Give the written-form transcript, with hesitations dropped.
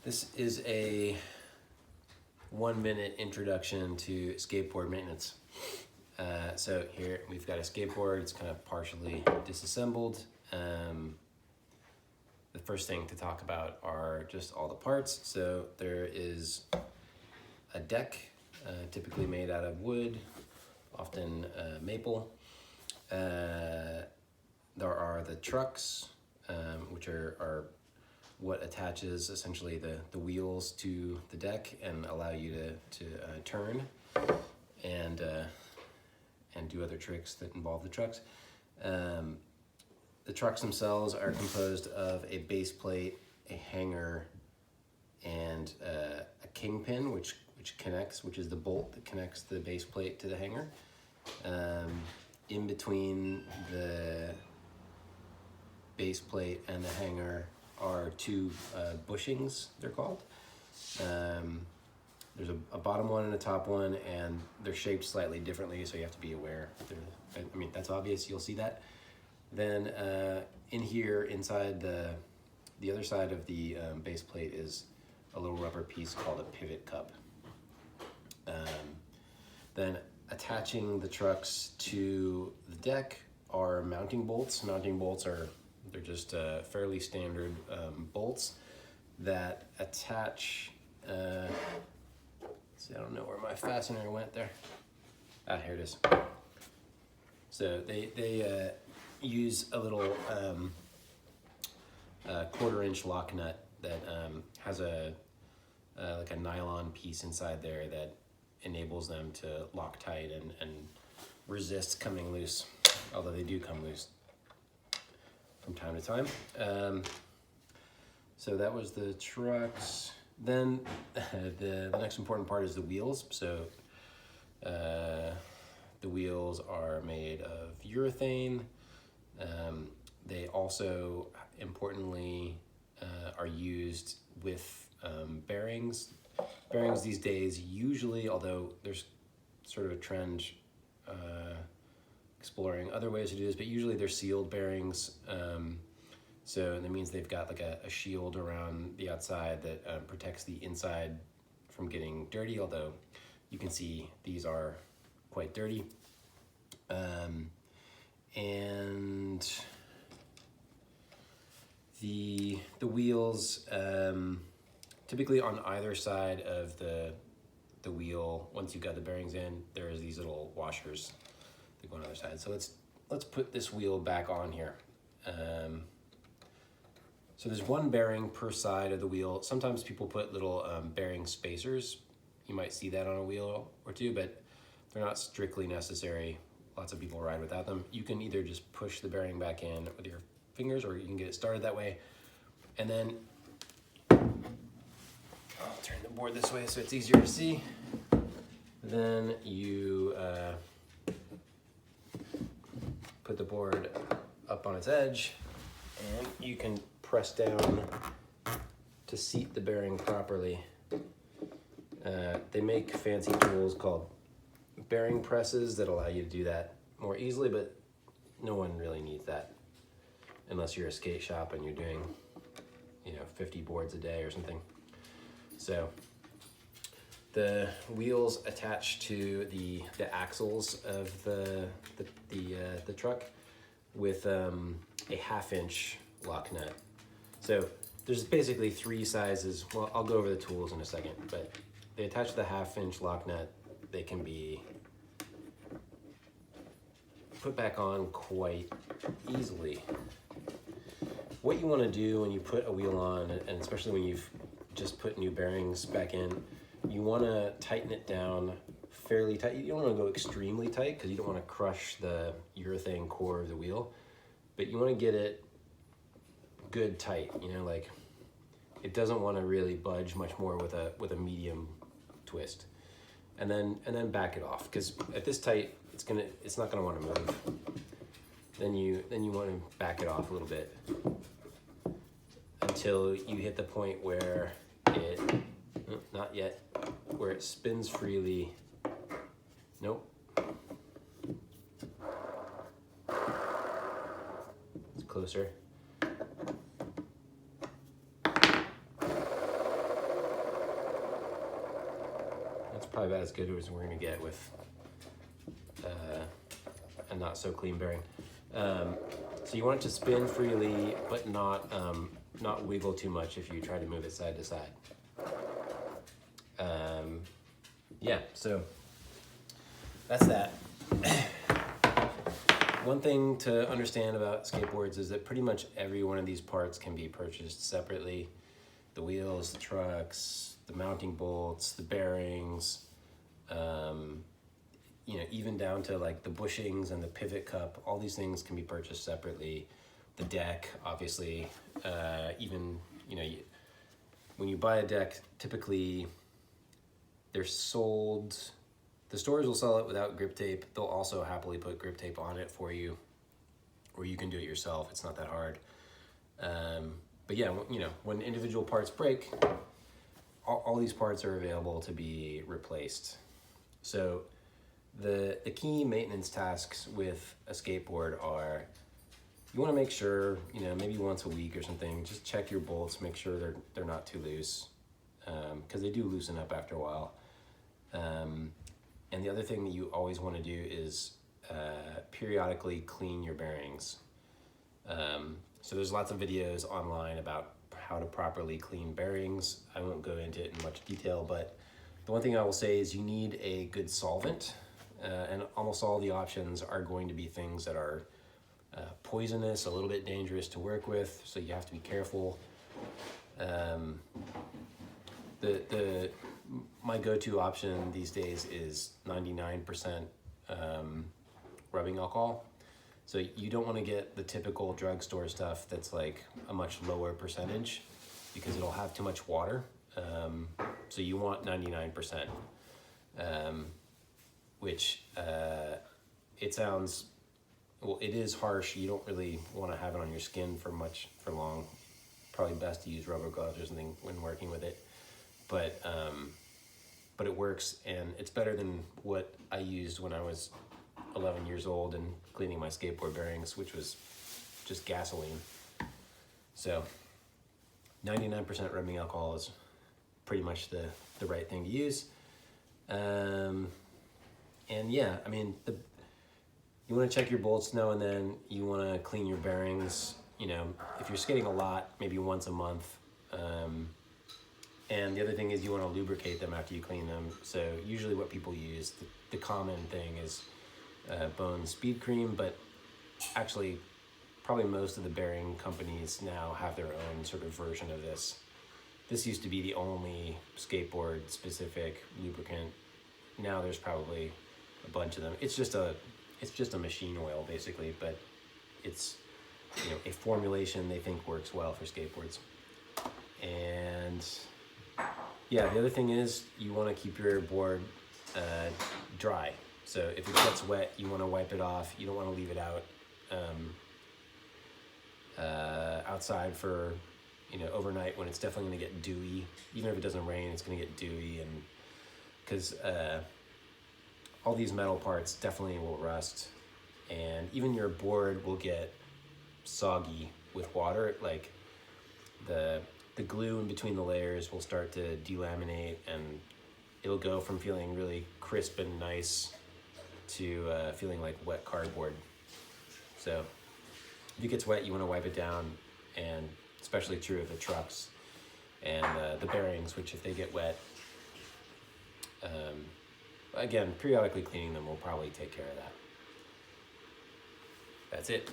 This is a 1-minute introduction to skateboard maintenance. So here we've got a skateboard. It's kind of partially disassembled. The first thing to talk about are just all the parts. So there is a deck, typically made out of wood, often maple. There are the trucks, which are what attaches essentially the wheels to the deck and allow you to turn and do other tricks that involve the trucks. The trucks themselves are composed of a base plate, a hanger, and a kingpin, which is the bolt that connects the base plate to the hanger. In between the base plate and the hanger are two bushings, they're called. There's a bottom one and a top one, and they're shaped slightly differently, so you have to be aware. I mean, that's obvious, you'll see that. Then in here, inside the other side of the base plate is a little rubber piece called a pivot cup. Then attaching the trucks to the deck are mounting bolts. Mounting bolts they're just fairly standard bolts that attach. See, I don't know where my fastener went there. Ah, here it is. So they use a little 1/4-inch lock nut that has like a nylon piece inside there that enables them to lock tight and resist coming loose, although they do come loose from time to time. So that was the trucks. Then the next important part is the wheels. So the wheels are made of urethane. They also, importantly, are used with bearings. Bearings these days usually, although there's sort of a trend exploring other ways to do this, but usually they're sealed bearings. So that means they've got like a shield around the outside that protects the inside from getting dirty, although you can see these are quite dirty. And the wheels, typically on either side of the wheel, once you've got the bearings in, there's these little washers that go on the other side. So let's put this wheel back on here. So there's one bearing per side of the wheel. Sometimes people put little bearing spacers. You might see that on a wheel or two, but they're not strictly necessary. Lots of people ride without them. You can either just push the bearing back in with your fingers, or you can get it started that way. And then I'll turn the board this way so it's easier to see. Then you put the board up on its edge, and you can press down to seat the bearing properly. They make fancy tools called bearing presses that allow you to do that more easily, but no one really needs that unless you're a skate shop and you're doing 50 boards a day or something. So the wheels attach to the axles of the truck with a 1/2-inch lock nut. So there's basically 3 sizes. Well, I'll go over the tools in a second, but they attach the 1/2-inch lock nut. They can be put back on quite easily. What you want to do when you put a wheel on, and especially when you've just put new bearings back in, you want to tighten it down fairly tight. You don't want to go extremely tight because you don't want to crush the urethane core of the wheel, but you want to get it good tight. Like it doesn't want to really budge much more with a medium twist, and then back it off, because at this tight it's not gonna want to move. Then you want to back it off a little bit until you hit the point where not yet, where it spins freely. Nope. It's closer. probably about as good as we're gonna get with a not so clean bearing. So you want it to spin freely, but not wiggle too much if you try to move it side to side. Yeah, so that's that. One thing to understand about skateboards is that pretty much every one of these parts can be purchased separately. The wheels, the trucks, the mounting bolts, the bearings, you know, even down to like the bushings and the pivot cup, all these things can be purchased separately. The deck, obviously, even, you know, when you buy a deck, typically they're sold, the stores will sell it without grip tape. They'll also happily put grip tape on it for you, or you can do it yourself. It's not that hard. But yeah, you know, when individual parts break, all these parts are available to be replaced. So the key maintenance tasks with a skateboard are, you want to make sure, you know, maybe once a week or something, just check your bolts, make sure they're not too loose, because they do loosen up after a while. And the other thing that you always want to do is periodically clean your bearings. So there's lots of videos online about how to properly clean bearings. I won't go into it in much detail, but the one thing I will say is you need a good solvent, and almost all the options are going to be things that are poisonous, a little bit dangerous to work with, so you have to be careful. My go-to option these days is 99% rubbing alcohol. So you don't want to get the typical drugstore stuff that's like a much lower percentage, because it'll have too much water. So you want 99%, which it sounds, well, it is harsh. You don't really want to have it on your skin for long. Probably best to use rubber gloves or something when working with it. But it works, and it's better than what I used when I was 11 years old and cleaning my skateboard bearings, which was just gasoline. So 99% rubbing alcohol is pretty much the right thing to use. And yeah, I mean, you want to check your bolts now and then. You want to clean your bearings, you know, if you're skating a lot, maybe once a month. And the other thing is you want to lubricate them after you clean them. So usually what people use, the common thing is Bone Speed Cream, but actually probably most of the bearing companies now have their own sort of version of this. This used to be the only skateboard specific lubricant. Now there's probably a bunch of them. It's just a machine oil basically, but it's, you know, a formulation they think works well for skateboards. And yeah, the other thing is you want to keep your board dry. So if it gets wet, you want to wipe it off. You don't want to leave it out outside for, you know, overnight, when it's definitely going to get dewy. Even if it doesn't rain, it's going to get dewy, and because all these metal parts definitely will rust, and even your board will get soggy with water. Like the glue in between the layers will start to delaminate, and it'll go from feeling really crisp and nice to feeling like wet cardboard. So if it gets wet, you want to wipe it down, and especially true of the trucks and the bearings, which if they get wet, again, periodically cleaning them will probably take care of that. That's it.